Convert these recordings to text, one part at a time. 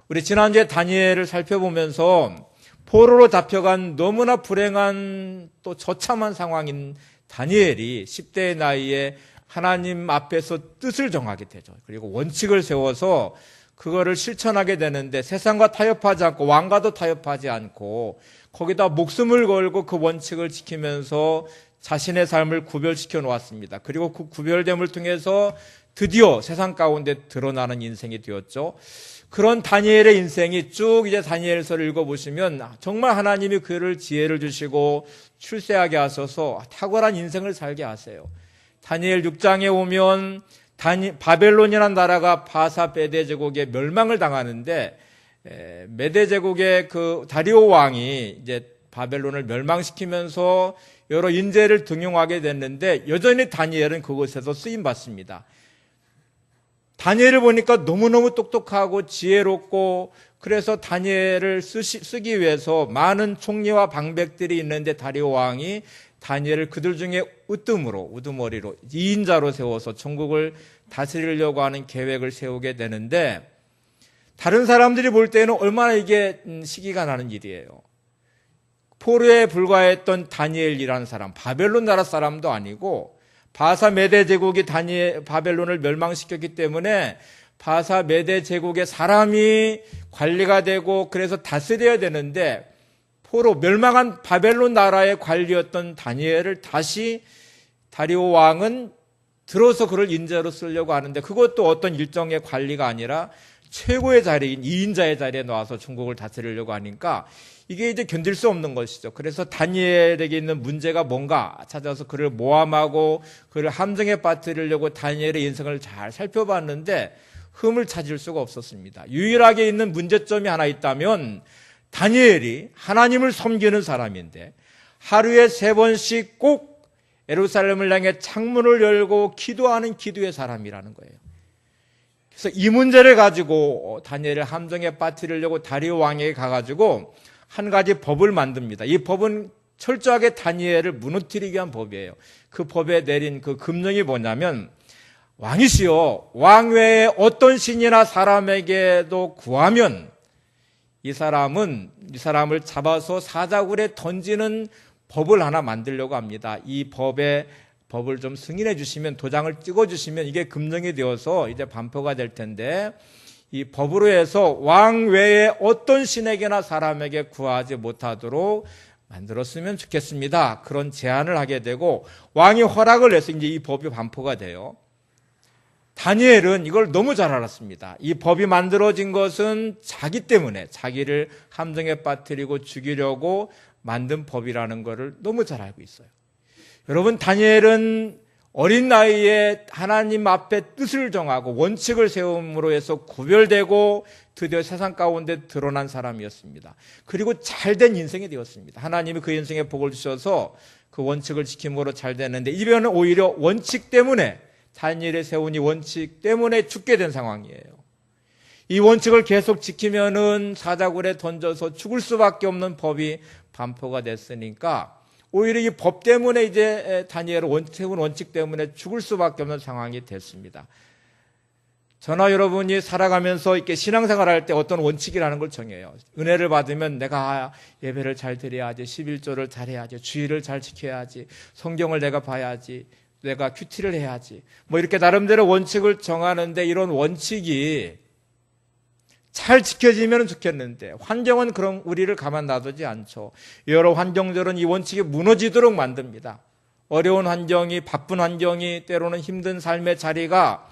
우리 지난주에 다니엘을 살펴보면서 포로로 잡혀간 너무나 불행한 또 처참한 상황인 다니엘이 10대의 나이에 하나님 앞에서 뜻을 정하게 되죠. 그리고 원칙을 세워서 그거를 실천하게 되는데 세상과 타협하지 않고 왕과도 타협하지 않고 거기다 목숨을 걸고 그 원칙을 지키면서 자신의 삶을 구별시켜 놓았습니다. 그리고 그 구별됨을 통해서 드디어 세상 가운데 드러나는 인생이 되었죠. 그런 다니엘의 인생이 쭉 이제 다니엘서를 읽어보시면 정말 하나님이 그를 지혜를 주시고 출세하게 하셔서 탁월한 인생을 살게 하세요. 다니엘 6장에 오면 바벨론이라는 나라가 바사 메대 제국의 멸망을 당하는데 메대 제국의 그 다리오 왕이 이제 바벨론을 멸망시키면서 여러 인재를 등용하게 됐는데 여전히 다니엘은 그곳에서 쓰임 받습니다. 다니엘을 보니까 너무너무 똑똑하고 지혜롭고 그래서 다니엘을 쓰기 위해서 많은 총리와 방백들이 있는데 다리오 왕이 다니엘을 그들 중에 우두머리로 2인자로 세워서 천국을 다스리려고 하는 계획을 세우게 되는데 다른 사람들이 볼 때는 얼마나 이게 시기가 나는 일이에요. 포로에 불과했던 다니엘이라는 사람, 바벨론 나라 사람도 아니고 바사 메대 제국이 바벨론을 멸망시켰기 때문에 바사 메대 제국의 사람이 관리가 되고 그래서 다스려야 되는데 포로 멸망한 바벨론 나라의 관리였던 다니엘을 다시 다리오 왕은 들어서 그를 인자로 쓰려고 하는데 그것도 어떤 일정의 관리가 아니라 최고의 자리인 2인자의 자리에 놓아서 중국을 다스리려고 하니까 이게 이제 견딜 수 없는 것이죠. 그래서 다니엘에게 있는 문제가 뭔가 찾아서 그를 모함하고 그를 함정에 빠뜨리려고 다니엘의 인생을 잘 살펴봤는데 흠을 찾을 수가 없었습니다. 유일하게 있는 문제점이 하나 있다면 다니엘이 하나님을 섬기는 사람인데 하루에 3번씩 꼭 예루살렘을 향해 창문을 열고 기도하는 기도의 사람이라는 거예요. 그래서 이 문제를 가지고 다니엘을 함정에 빠뜨리려고 다리오 왕에게 가가지고 한 가지 법을 만듭니다. 이 법은 철저하게 다니엘을 무너뜨리기 위한 법이에요. 그 법에 내린 그 금령이 뭐냐면 왕이시여 왕 외에 어떤 신이나 사람에게도 구하면 이 사람을 잡아서 사자굴에 던지는 법을 하나 만들려고 합니다. 이 법을 좀 승인해 주시면 도장을 찍어 주시면 이게 금령이 되어서 이제 반포가 될 텐데 이 법으로 해서 왕 외에 어떤 신에게나 사람에게 구하지 못하도록 만들었으면 좋겠습니다. 그런 제안을 하게 되고 왕이 허락을 해서 이제 이 법이 반포가 돼요. 다니엘은 이걸 너무 잘 알았습니다. 이 법이 만들어진 것은 자기 때문에 자기를 함정에 빠뜨리고 죽이려고 만든 법이라는 것을 너무 잘 알고 있어요. 여러분, 다니엘은 어린 나이에 하나님 앞에 뜻을 정하고 원칙을 세움으로 해서 구별되고 드디어 세상 가운데 드러난 사람이었습니다. 그리고 잘된 인생이 되었습니다. 하나님이 그 인생에 복을 주셔서 그 원칙을 지킴으로 잘 됐는데 이번에는 오히려 원칙 때문에 다니엘이 세운 이 원칙 때문에 죽게 된 상황이에요. 이 원칙을 계속 지키면은 사자굴에 던져서 죽을 수밖에 없는 법이 반포가 됐으니까 오히려 이 법 때문에 이제 다니엘을 세운 원칙 때문에 죽을 수밖에 없는 상황이 됐습니다. 저나 여러분이 살아가면서 이렇게 신앙생활 할 때 어떤 원칙이라는 걸 정해요. 은혜를 받으면 내가 예배를 잘 드려야지, 11조를 잘 해야지, 주의를 잘 지켜야지, 성경을 내가 봐야지, 내가 큐티를 해야지. 뭐 이렇게 나름대로 원칙을 정하는데 이런 원칙이 잘 지켜지면 좋겠는데 환경은 그럼 우리를 가만 놔두지 않죠. 여러 환경들은 이 원칙이 무너지도록 만듭니다. 어려운 환경이, 바쁜 환경이, 때로는 힘든 삶의 자리가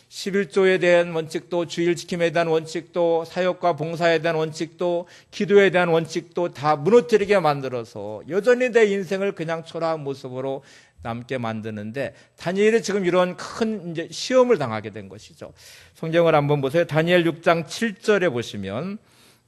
11조에 대한 원칙도, 주일 지킴에 대한 원칙도, 사역과 봉사에 대한 원칙도, 기도에 대한 원칙도 다 무너뜨리게 만들어서 여전히 내 인생을 그냥 초라한 모습으로 남게 만드는데 다니엘이 지금 이런 큰 이제 시험을 당하게 된 것이죠. 성경을 한번 보세요. 다니엘 6장 7절에 보시면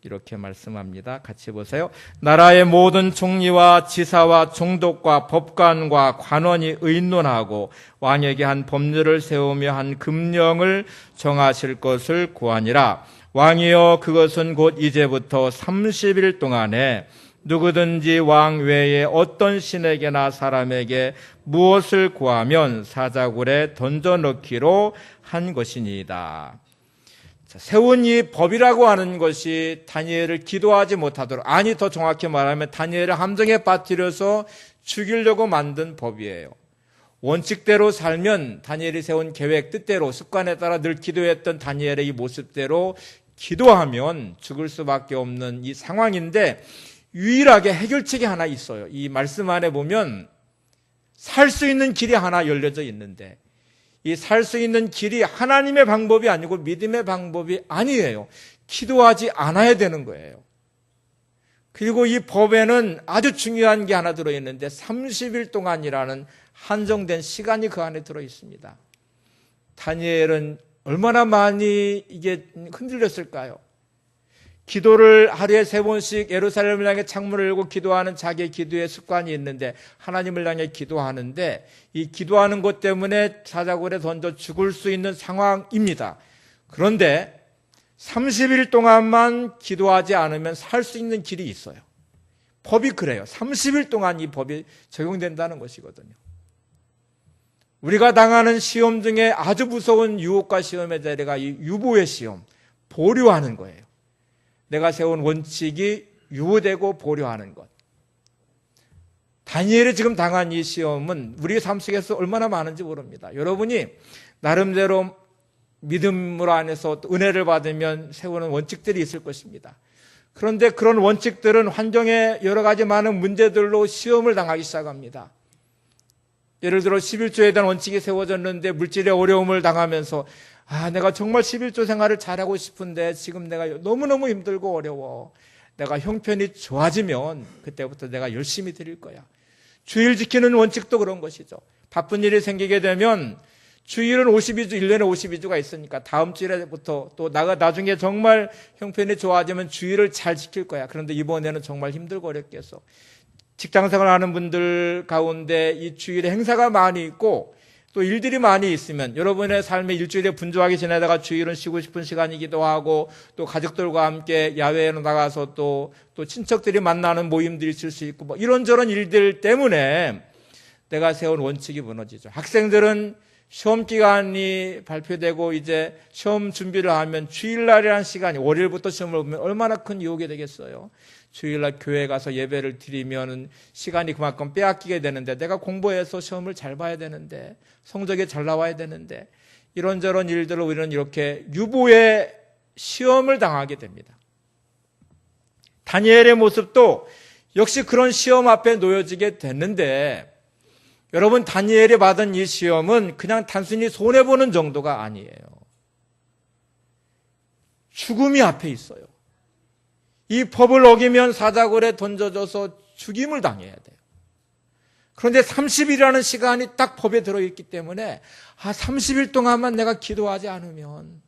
이렇게 말씀합니다. 같이 보세요. 나라의 모든 총리와 지사와 총독과 법관과 관원이 의논하고 왕에게 한 법률을 세우며 한 금령을 정하실 것을 구하니라. 왕이여 그것은 곧 이제부터 30일 동안에 누구든지 왕 외에 어떤 신에게나 사람에게 무엇을 구하면 사자굴에 던져넣기로 한 것이니이다. 세운 이 법이라고 하는 것이 다니엘을 기도하지 못하도록, 아니 더 정확히 말하면 다니엘을 함정에 빠뜨려서 죽이려고 만든 법이에요. 원칙대로 살면 다니엘이 세운 계획, 뜻대로, 습관에 따라 늘 기도했던 다니엘의 이 모습대로 기도하면 죽을 수밖에 없는 이 상황인데, 유일하게 해결책이 하나 있어요. 이 말씀 안에 보면 살 수 있는 길이 하나 열려져 있는데, 이 살 수 있는 길이 하나님의 방법이 아니고 믿음의 방법이 아니에요. 기도하지 않아야 되는 거예요. 그리고 이 법에는 아주 중요한 게 하나 들어있는데 30일 동안이라는 한정된 시간이 그 안에 들어있습니다. 다니엘은 얼마나 많이 이게 흔들렸을까요? 기도를 하루에 3번씩 예루살렘을 향해 창문을 열고 기도하는 자기의 기도의 습관이 있는데, 하나님을 향해 기도하는데 이 기도하는 것 때문에 사자굴에 던져 죽을 수 있는 상황입니다. 그런데 30일 동안만 기도하지 않으면 살 수 있는 길이 있어요. 법이 그래요. 30일 동안 이 법이 적용된다는 것이거든요. 우리가 당하는 시험 중에 아주 무서운 유혹과 시험의 자리가 이 유보의 시험, 보류하는 거예요. 내가 세운 원칙이 유효되고 보류하는 것. 다니엘이 지금 당한 이 시험은 우리 삶 속에서 얼마나 많은지 모릅니다. 여러분이 나름대로 믿음으로 안에서 은혜를 받으면 세우는 원칙들이 있을 것입니다. 그런데 그런 원칙들은 환경에 여러 가지 많은 문제들로 시험을 당하기 시작합니다. 예를 들어 11조에 대한 원칙이 세워졌는데 물질의 어려움을 당하면서 내가 정말 11조 생활을 잘하고 싶은데 지금 내가 너무너무 힘들고 어려워. 내가 형편이 좋아지면 그때부터 내가 열심히 드릴 거야. 주일 지키는 원칙도 그런 것이죠. 바쁜 일이 생기게 되면 주일은 52주, 1년에 52주가 있으니까 다음 주일부터 또 나중에 정말 형편이 좋아지면 주일을 잘 지킬 거야. 그런데 이번에는 정말 힘들고 어렵겠어. 직장생활 하는 분들 가운데 이 주일에 행사가 많이 있고 또 일들이 많이 있으면 여러분의 삶에 일주일에 분주하게 지내다가 주일은 쉬고 싶은 시간이기도 하고, 또 가족들과 함께 야외에 나가서 또 친척들이 만나는 모임들이 있을 수 있고, 이런저런 일들 때문에 내가 세운 원칙이 무너지죠. 학생들은 시험 기간이 발표되고 이제 시험 준비를 하면 주일날이라는 시간이, 월요일부터 시험을 보면 얼마나 큰 유혹이 되겠어요. 주일날 교회 가서 예배를 드리면 시간이 그만큼 빼앗기게 되는데, 내가 공부해서 시험을 잘 봐야 되는데, 성적이 잘 나와야 되는데, 이런저런 일들로 우리는 이렇게 유보의 시험을 당하게 됩니다. 다니엘의 모습도 역시 그런 시험 앞에 놓여지게 됐는데, 여러분, 다니엘이 받은 이 시험은 그냥 단순히 손해보는 정도가 아니에요. 죽음이 앞에 있어요. 이 법을 어기면 사자굴에 던져져서 죽임을 당해야 돼요. 그런데 30일이라는 시간이 딱 법에 들어있기 때문에 30일 동안만 내가 기도하지 않으면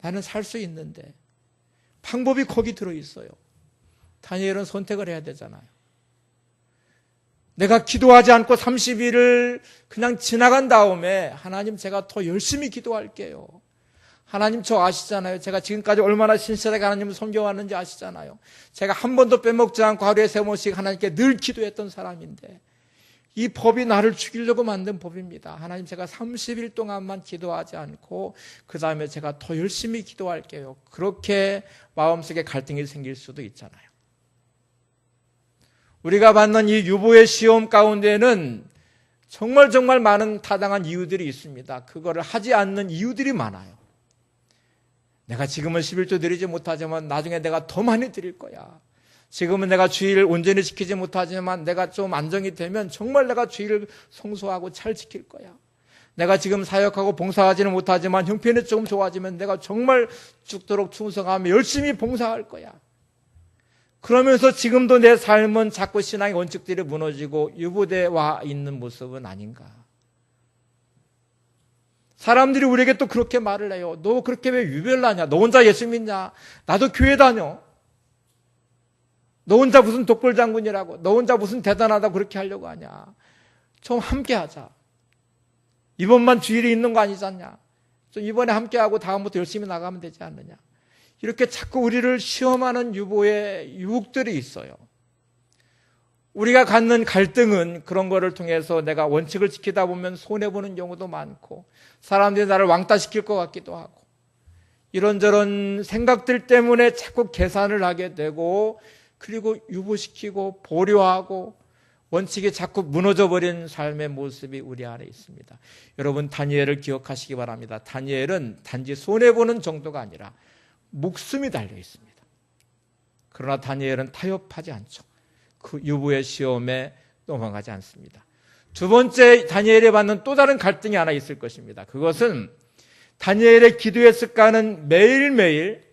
나는 살 수 있는데, 방법이 거기 들어있어요. 다니엘은 선택을 해야 되잖아요. 내가 기도하지 않고 30일을 그냥 지나간 다음에 하나님, 제가 더 열심히 기도할게요. 하나님, 저 아시잖아요. 제가 지금까지 얼마나 신실하게 하나님을 섬겨왔는지 아시잖아요. 제가 한 번도 빼먹지 않고 하루에 3번씩 하나님께 늘 기도했던 사람인데 이 법이 나를 죽이려고 만든 법입니다. 하나님, 제가 30일 동안만 기도하지 않고 그 다음에 제가 더 열심히 기도할게요. 그렇게 마음속에 갈등이 생길 수도 있잖아요. 우리가 받는 이 유보의 시험 가운데는 정말 많은 타당한 이유들이 있습니다. 그거를 하지 않는 이유들이 많아요. 내가 지금은 11조 드리지 못하지만 나중에 내가 더 많이 드릴 거야. 지금은 내가 주일을 온전히 지키지 못하지만 내가 좀 안정이 되면 정말 내가 주일을 성소하고 잘 지킬 거야. 내가 지금 사역하고 봉사하지는 못하지만 형편이 조금 좋아지면 내가 정말 죽도록 충성하며 열심히 봉사할 거야. 그러면서 지금도 내 삶은 자꾸 신앙의 원칙들이 무너지고 유보되어 있는 모습은 아닌가. 사람들이 우리에게 또 그렇게 말을 해요. 너 그렇게 왜 유별나냐? 너 혼자 예수 믿냐? 나도 교회 다녀. 너 혼자 무슨 독불장군이라고, 너 혼자 무슨 대단하다고 그렇게 하려고 하냐? 좀 함께 하자. 이번만 주일이 있는 거 아니잖냐? 좀 이번에 함께 하고 다음부터 열심히 나가면 되지 않느냐? 이렇게 자꾸 우리를 시험하는 유보의 유혹들이 있어요. 우리가 갖는 갈등은 그런 거를 통해서 내가 원칙을 지키다 보면 손해보는 경우도 많고, 사람들이 나를 왕따시킬 것 같기도 하고, 이런저런 생각들 때문에 자꾸 계산을 하게 되고, 그리고 유보시키고 보류하고 원칙이 자꾸 무너져버린 삶의 모습이 우리 안에 있습니다. 여러분, 다니엘을 기억하시기 바랍니다. 다니엘은 단지 손해보는 정도가 아니라 목숨이 달려 있습니다. 그러나 다니엘은 타협하지 않죠. 그 유보의 시험에 넘어가지 않습니다. 두 번째, 다니엘이 받는 또 다른 갈등이 하나 있을 것입니다. 그것은 다니엘의 기도의 습관은 매일매일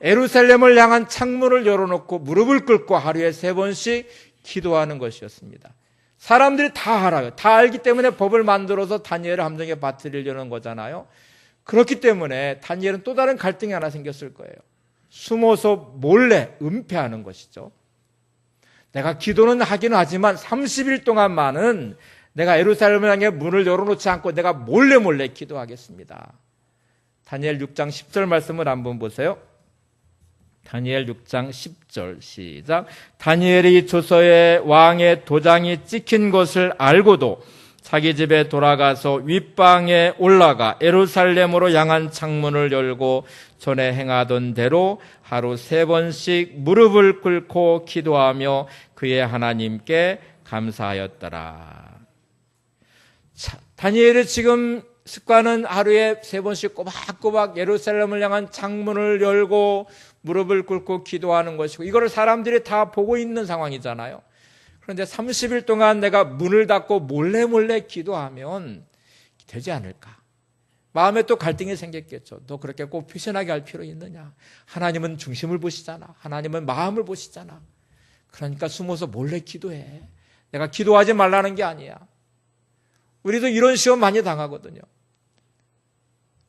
예루살렘을 향한 창문을 열어놓고 무릎을 꿇고 하루에 3번씩 기도하는 것이었습니다. 사람들이 다 알아요. 다 알기 때문에 법을 만들어서 다니엘을 함정에 빠뜨리려는 거잖아요. 그렇기 때문에 다니엘은 또 다른 갈등이 하나 생겼을 거예요. 숨어서 몰래 은폐하는 것이죠. 내가 기도는 하긴 하지만 30일 동안만은 내가 예루살렘을 향해 문을 열어놓지 않고 내가 몰래 기도하겠습니다. 다니엘 6장 10절 말씀을 한번 보세요. 다니엘 6장 10절 시작. 다니엘이 조서에 왕의 도장이 찍힌 것을 알고도 자기 집에 돌아가서 윗방에 올라가 예루살렘으로 향한 창문을 열고 전에 행하던 대로 하루 3번씩 무릎을 꿇고 기도하며 그의 하나님께 감사하였더라. 자, 다니엘의 지금 습관은 하루에 3번씩 꼬박꼬박 예루살렘을 향한 창문을 열고 무릎을 꿇고 기도하는 것이고, 이거를 사람들이 다 보고 있는 상황이잖아요. 그런데 30일 동안 내가 문을 닫고 몰래 기도하면 되지 않을까? 마음에 또 갈등이 생겼겠죠. 너 그렇게 꼭 표신하게 할 필요 있느냐? 하나님은 중심을 보시잖아. 하나님은 마음을 보시잖아. 그러니까 숨어서 몰래 기도해. 내가 기도하지 말라는 게 아니야. 우리도 이런 시험 많이 당하거든요.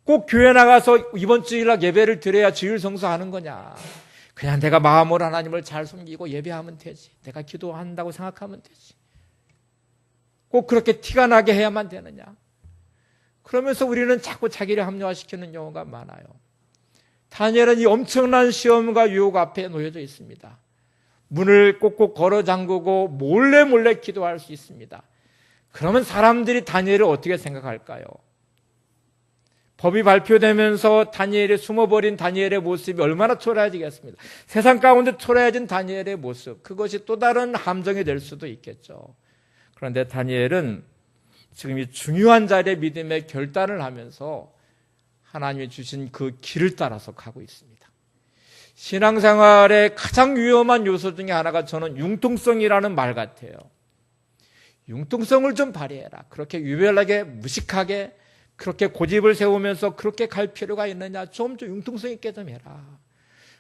꼭 교회 나가서 이번 주일날 예배를 드려야 주일 성수하는 거냐? 그냥 내가 마음으로 하나님을 잘 섬기고 예배하면 되지. 내가 기도한다고 생각하면 되지. 꼭 그렇게 티가 나게 해야만 되느냐? 그러면서 우리는 자꾸 자기를 합리화시키는 경우가 많아요. 다니엘은 이 엄청난 시험과 유혹 앞에 놓여져 있습니다. 문을 꼭꼭 걸어 잠그고 몰래 기도할 수 있습니다. 그러면 사람들이 다니엘을 어떻게 생각할까요? 법이 발표되면서 다니엘이 숨어버린 다니엘의 모습이 얼마나 초라해지겠습니다. 세상 가운데 초라해진 다니엘의 모습, 그것이 또 다른 함정이 될 수도 있겠죠. 그런데 다니엘은 지금 이 중요한 자리에 믿음의 결단을 하면서 하나님이 주신 그 길을 따라서 가고 있습니다. 신앙생활의 가장 위험한 요소 중에 하나가 저는 융통성이라는 말 같아요. 융통성을 좀 발휘해라. 그렇게 유별나게 무식하게 그렇게 고집을 세우면서 그렇게 갈 필요가 있느냐? 좀 융통성 있게 좀 해라.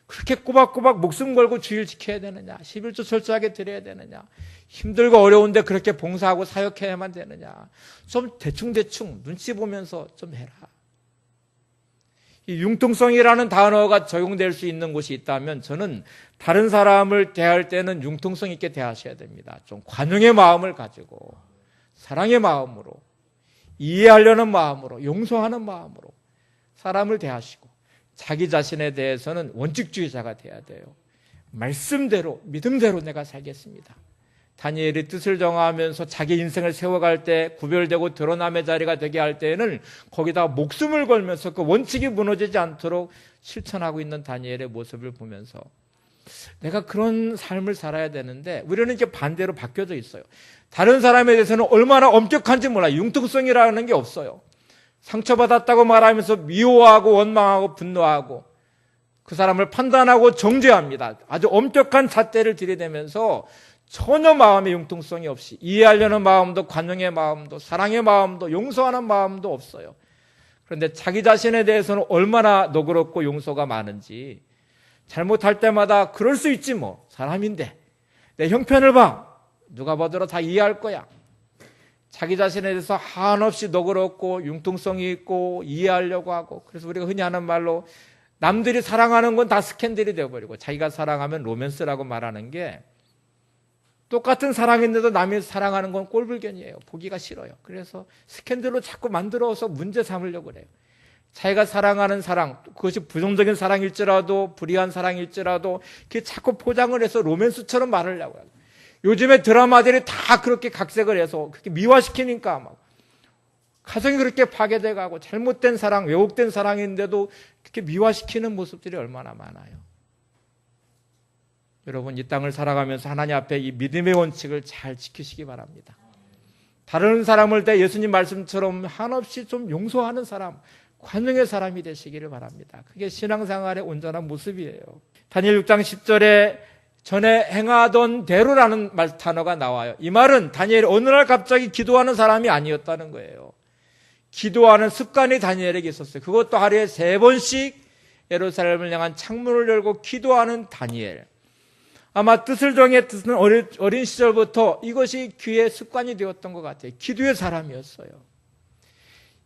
그렇게 꼬박꼬박 목숨 걸고 주일 지켜야 되느냐? 11조 철저하게 드려야 되느냐? 힘들고 어려운데 그렇게 봉사하고 사역해야만 되느냐? 좀 대충 눈치 보면서 좀 해라. 이 융통성이라는 단어가 적용될 수 있는 곳이 있다면 저는 다른 사람을 대할 때는 융통성 있게 대하셔야 됩니다. 좀 관용의 마음을 가지고 사랑의 마음으로 이해하려는 마음으로 용서하는 마음으로 사람을 대하시고 자기 자신에 대해서는 원칙주의자가 돼야 돼요. 말씀대로 믿음대로 내가 살겠습니다. 다니엘이 뜻을 정하면서 자기 인생을 세워갈 때 구별되고 드러남의 자리가 되게 할 때에는 거기다 목숨을 걸면서 그 원칙이 무너지지 않도록 실천하고 있는 다니엘의 모습을 보면서 내가 그런 삶을 살아야 되는데 우리는 이렇게 반대로 바뀌어져 있어요. 다른 사람에 대해서는 얼마나 엄격한지 몰라요. 융통성이라는 게 없어요. 상처받았다고 말하면서 미워하고 원망하고 분노하고 그 사람을 판단하고 정죄합니다. 아주 엄격한 잣대를 들이대면서 전혀 마음의 융통성이 없이 이해하려는 마음도 관용의 마음도 사랑의 마음도 용서하는 마음도 없어요. 그런데 자기 자신에 대해서는 얼마나 너그럽고 용서가 많은지 잘못할 때마다 그럴 수 있지 뭐 사람인데 내 형편을 봐 누가 보더라도 다 이해할 거야. 자기 자신에 대해서 한없이 너그럽고 융통성이 있고 이해하려고 하고 그래서 우리가 흔히 하는 말로 남들이 사랑하는 건 다 스캔들이 되어버리고 자기가 사랑하면 로맨스라고 말하는 게 똑같은 사랑인데도 남이 사랑하는 건 꼴불견이에요. 보기가 싫어요. 그래서 스캔들로 자꾸 만들어서 문제 삼으려고 그래요. 자기가 사랑하는 사랑, 그것이 부정적인 사랑일지라도 불의한 사랑일지라도 그게 자꾸 포장을 해서 로맨스처럼 말하려고 해요. 요즘에 드라마들이 다 그렇게 각색을 해서 그렇게 미화시키니까 막 가정이 그렇게 파괴돼 가고 잘못된 사랑, 왜곡된 사랑인데도 그렇게 미화시키는 모습들이 얼마나 많아요. 여러분, 이 땅을 살아가면서 하나님 앞에 이 믿음의 원칙을 잘 지키시기 바랍니다. 다른 사람을 대 예수님 말씀처럼 한없이 좀 용서하는 사람, 관용의 사람이 되시기를 바랍니다. 그게 신앙생활의 온전한 모습이에요. 다니엘 6장 10절에 전에 행하던 대로라는 단어가 나와요. 이 말은 다니엘이 어느 날 갑자기 기도하는 사람이 아니었다는 거예요. 기도하는 습관이 다니엘에게 있었어요. 그것도 하루에 3번씩 예루살렘을 향한 창문을 열고 기도하는 다니엘. 아마 뜻을 정해 뜻은 어린 시절부터 이것이 귀의 습관이 되었던 것 같아요. 기도의 사람이었어요.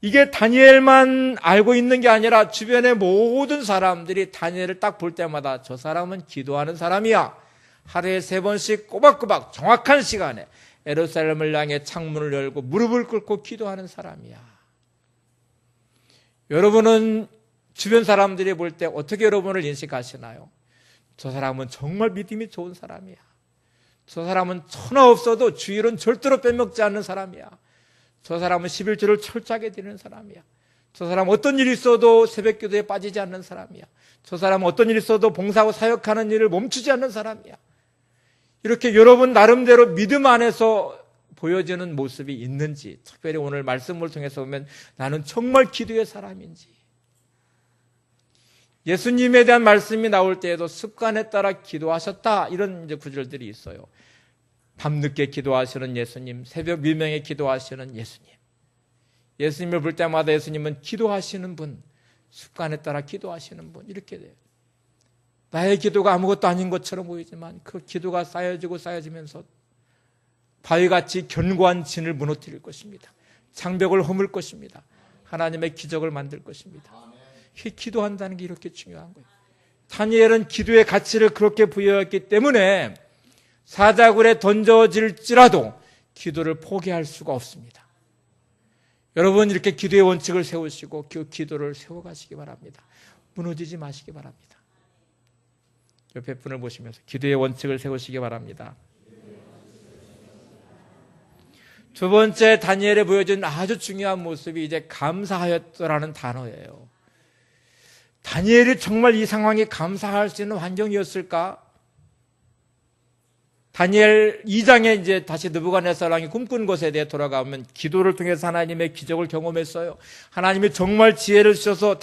이게 다니엘만 알고 있는 게 아니라 주변의 모든 사람들이 다니엘을 딱 볼 때마다 저 사람은 기도하는 사람이야. 하루에 3번씩 꼬박꼬박 정확한 시간에 예루살렘을 향해 창문을 열고 무릎을 꿇고 기도하는 사람이야. 여러분은 주변 사람들이 볼 때 어떻게 여러분을 인식하시나요? 저 사람은 정말 믿음이 좋은 사람이야. 저 사람은 천하 없어도 주일은 절대로 빼먹지 않는 사람이야. 저 사람은 11조를 철저하게 드리는 사람이야. 저 사람은 어떤 일이 있어도 새벽 기도에 빠지지 않는 사람이야. 저 사람은 어떤 일이 있어도 봉사하고 사역하는 일을 멈추지 않는 사람이야. 이렇게 여러분 나름대로 믿음 안에서 보여지는 모습이 있는지, 특별히 오늘 말씀을 통해서 보면 나는 정말 기도의 사람인지. 예수님에 대한 말씀이 나올 때에도 습관에 따라 기도하셨다, 이런 이제 구절들이 있어요. 밤늦게 기도하시는 예수님, 새벽 밀명에 기도하시는 예수님. 예수님을 볼 때마다 예수님은 기도하시는 분, 습관에 따라 기도하시는 분, 이렇게 돼요. 나의 기도가 아무것도 아닌 것처럼 보이지만 그 기도가 쌓여지고 쌓여지면서 바위같이 견고한 진을 무너뜨릴 것입니다. 장벽을 허물 것입니다. 하나님의 기적을 만들 것입니다. 기도한다는 게 이렇게 중요한 거예요. 다니엘은 기도의 가치를 그렇게 부여했기 때문에 사자굴에 던져질지라도 기도를 포기할 수가 없습니다. 여러분, 이렇게 기도의 원칙을 세우시고 그 기도를 세워가시기 바랍니다. 무너지지 마시기 바랍니다. 옆에 분을 보시면서 기도의 원칙을 세우시기 바랍니다. 두 번째, 다니엘에 보여준 아주 중요한 모습이 이제 감사하였더라는 단어예요. 다니엘이 정말 이 상황에 감사할 수 있는 환경이었을까? 다니엘 2장에 이제 다시 느부갓네살 왕이 꿈꾼 것에 대해 돌아가면 기도를 통해서 하나님의 기적을 경험했어요. 하나님이 정말 지혜를 주셔서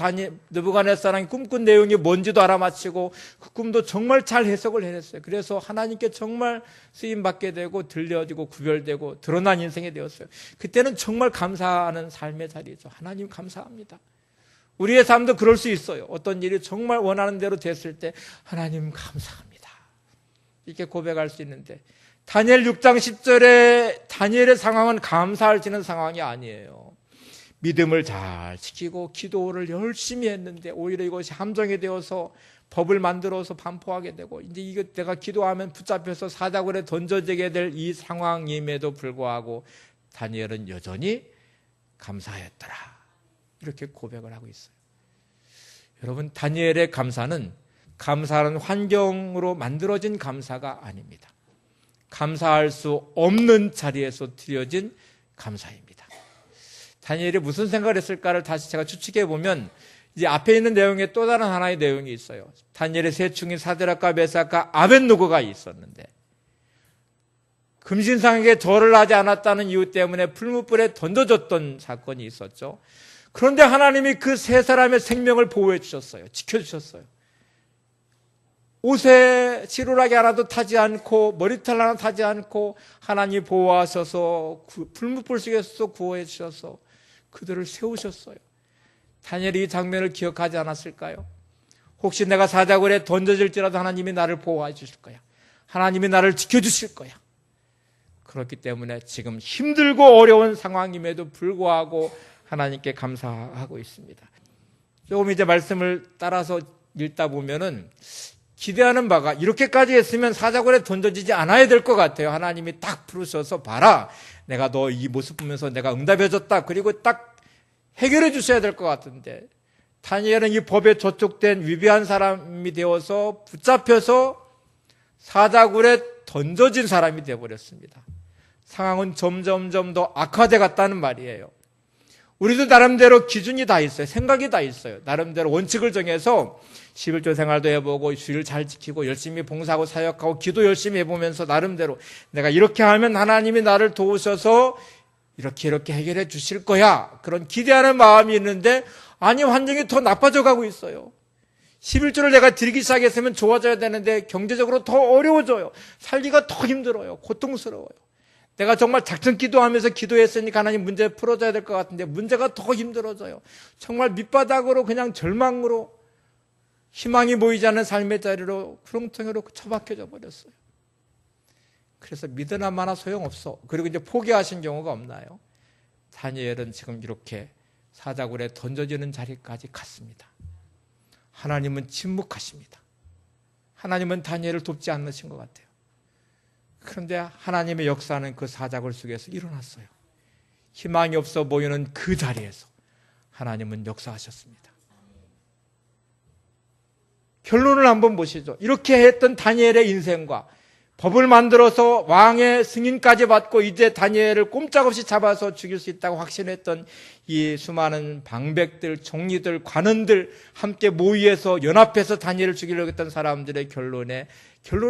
느부갓네살 왕이 꿈꾼 내용이 뭔지도 알아맞히고 그 꿈도 정말 잘 해석을 해냈어요. 그래서 하나님께 정말 쓰임받게 되고 들려지고 구별되고 드러난 인생이 되었어요. 그때는 정말 감사하는 삶의 자리죠. 하나님 감사합니다. 우리의 삶도 그럴 수 있어요. 어떤 일이 정말 원하는 대로 됐을 때 하나님 감사합니다, 이렇게 고백할 수 있는데, 다니엘 6장 10절에 다니엘의 상황은 감사할 수 있는 상황이 아니에요. 믿음을 잘 지키고 기도를 열심히 했는데 오히려 이것이 함정이 되어서 법을 만들어서 반포하게 되고, 이제 이거 내가 기도하면 붙잡혀서 사자굴에 던져지게 될 이 상황임에도 불구하고 다니엘은 여전히 감사하였더라, 이렇게 고백을 하고 있어요. 여러분, 다니엘의 감사는 감사하는 환경으로 만들어진 감사가 아닙니다. 감사할 수 없는 자리에서 드려진 감사입니다. 다니엘이 무슨 생각을 했을까를 다시 제가 추측해 보면 이제 앞에 있는 내용에 또 다른 하나의 내용이 있어요. 다니엘의 세 충인 사드락과 메삭과 아벳노고가 있었는데 금신상에게 절을 하지 않았다는 이유 때문에 풀무불에 던져졌던 사건이 있었죠. 그런데 하나님이 그 세 사람의 생명을 보호해 주셨어요. 지켜주셨어요. 옷에 치루라기 하나도 타지 않고 머리털 하나 타지 않고 하나님이 보호하셔서 풀무불 속에서 구호해 주셔서 그들을 세우셨어요. 다니엘이 이 장면을 기억하지 않았을까요? 혹시 내가 사자굴에 던져질지라도 하나님이 나를 보호해 주실 거야. 하나님이 나를 지켜주실 거야. 그렇기 때문에 지금 힘들고 어려운 상황임에도 불구하고 하나님께 감사하고 있습니다. 조금 이제 말씀을 따라서 읽다 보면은 기대하는 바가 이렇게까지 했으면 사자굴에 던져지지 않아야 될 것 같아요. 하나님이 딱 부르셔서 봐라, 내가 너 이 모습 보면서 내가 응답해줬다, 그리고 딱 해결해 주셔야 될 것 같은데 다니엘은 이 법에 저촉된 위배한 사람이 되어서 붙잡혀서 사자굴에 던져진 사람이 되어버렸습니다. 상황은 점점점 더 악화돼 갔다는 말이에요. 우리도 나름대로 기준이 다 있어요. 생각이 다 있어요. 나름대로 원칙을 정해서 11조 생활도 해보고 주일 잘 지키고 열심히 봉사하고 사역하고 기도 열심히 해보면서 나름대로 내가 이렇게 하면 하나님이 나를 도우셔서 이렇게 해결해 주실 거야. 그런 기대하는 마음이 있는데 아니 환경이 더 나빠져 가고 있어요. 11조를 내가 드리기 시작했으면 좋아져야 되는데 경제적으로 더 어려워져요. 살기가 더 힘들어요. 고통스러워요. 내가 정말 작전 기도하면서 기도했으니까 하나님 문제 풀어줘야 될 것 같은데 문제가 더 힘들어져요. 정말 밑바닥으로 그냥 절망으로 희망이 보이지 않는 삶의 자리로 구렁텅이로 처박혀져 버렸어요. 그래서 믿으나 마나 소용없어. 그리고 이제 포기하신 경우가 없나요? 다니엘은 지금 이렇게 사자굴에 던져지는 자리까지 갔습니다. 하나님은 침묵하십니다. 하나님은 다니엘을 돕지 않으신 것 같아요. 그런데 하나님의 역사는 그 사자굴 속에서 일어났어요. 희망이 없어 보이는 그 자리에서 하나님은 역사하셨습니다. 결론을 한번 보시죠. 이렇게 했던 다니엘의 인생과 법을 만들어서 왕의 승인까지 받고 이제 다니엘을 꼼짝없이 잡아서 죽일 수 있다고 확신했던 이 수많은 방백들, 총리들, 관원들 함께 모의해서 연합해서 다니엘을 죽이려고 했던 사람들의 결론을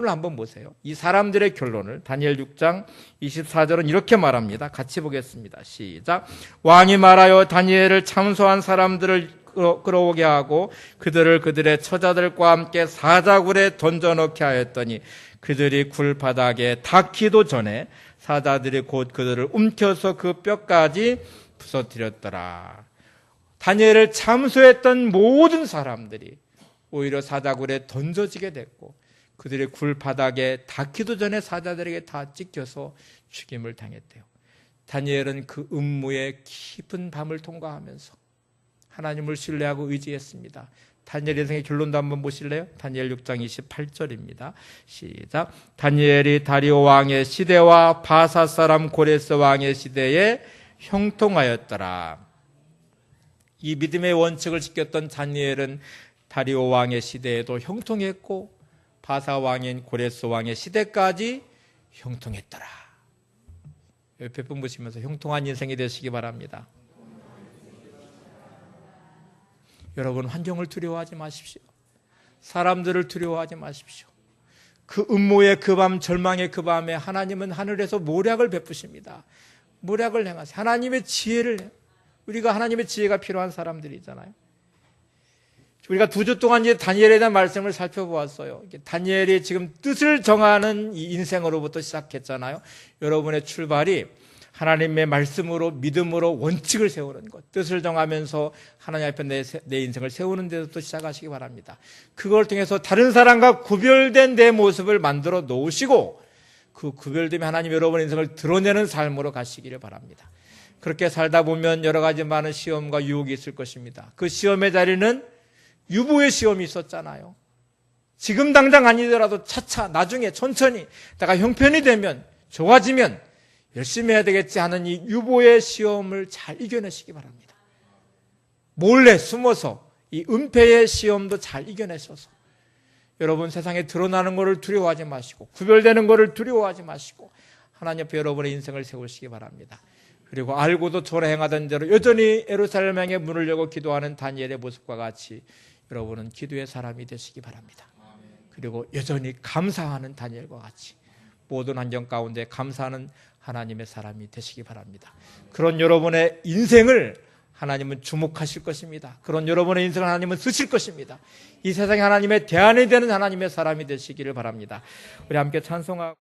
한번 보세요. 이 사람들의 결론을 다니엘 6장 24절은 이렇게 말합니다. 같이 보겠습니다. 시작. 왕이 말하여 다니엘을 참소한 사람들을 끌어오게 하고 그들의 처자들과 함께 사자굴에 던져넣게 하였더니 그들이 굴 바닥에 닿기도 전에 사자들이 곧 그들을 움켜서 그 뼈까지 부서뜨렸더라. 다니엘을 참소했던 모든 사람들이 오히려 사자굴에 던져지게 됐고 그들의 굴 바닥에 닿기도 전에 사자들에게 다 찢겨서 죽임을 당했대요. 다니엘은 그 음모의 깊은 밤을 통과하면서 하나님을 신뢰하고 의지했습니다. 다니엘 인생의 결론도 한번 보실래요? 다니엘 6장 28절입니다. 시작. 다니엘이 다리오 왕의 시대와 바사 사람 고레스 왕의 시대에 형통하였더라. 이 믿음의 원칙을 지켰던 다니엘은 다리오 왕의 시대에도 형통했고 바사 왕인 고레스 왕의 시대까지 형통했더라. 옆에 분 보시면서 형통한 인생이 되시기 바랍니다. 여러분 환경을 두려워하지 마십시오. 사람들을 두려워하지 마십시오. 그 음모의 그 밤, 절망의 그 밤에 하나님은 하늘에서 모략을 베푸십니다. 모략을 행하세요. 하나님의 지혜를, 우리가 하나님의 지혜가 필요한 사람들이잖아요. 우리가 2주 동안 이제 다니엘에 대한 말씀을 살펴보았어요. 다니엘이 지금 뜻을 정하는 이 인생으로부터 시작했잖아요. 여러분의 출발이 하나님의 말씀으로 믿음으로 원칙을 세우는 것, 뜻을 정하면서 하나님 앞에 내 인생을 세우는 데서부터 시작하시기 바랍니다. 그걸 통해서 다른 사람과 구별된 내 모습을 만들어 놓으시고 그 구별됨이 하나님 여러분의 인생을 드러내는 삶으로 가시기를 바랍니다. 그렇게 살다 보면 여러 가지 많은 시험과 유혹이 있을 것입니다. 그 시험의 자리는 유보의 시험이 있었잖아요. 지금 당장 아니더라도 차차 나중에 천천히 내가 형편이 되면 좋아지면 열심히 해야 되겠지 하는 이 유보의 시험을 잘 이겨내시기 바랍니다. 몰래 숨어서 이 은폐의 시험도 잘 이겨내셔서 여러분 세상에 드러나는 것을 두려워하지 마시고 구별되는 것을 두려워하지 마시고 하나님 앞에 여러분의 인생을 세우시기 바랍니다. 그리고 알고도 전에 행하던 대로 여전히 예루살렘 향해 문을 열고 기도하는 다니엘의 모습과 같이 여러분은 기도의 사람이 되시기 바랍니다. 그리고 여전히 감사하는 다니엘과 같이 모든 환경 가운데 감사하는 하나님의 사람이 되시기 바랍니다. 그런 여러분의 인생을 하나님은 주목하실 것입니다. 그런 여러분의 인생을 하나님은 쓰실 것입니다. 이 세상에 하나님의 대안이 되는 하나님의 사람이 되시기를 바랍니다. 우리 함께 찬송하고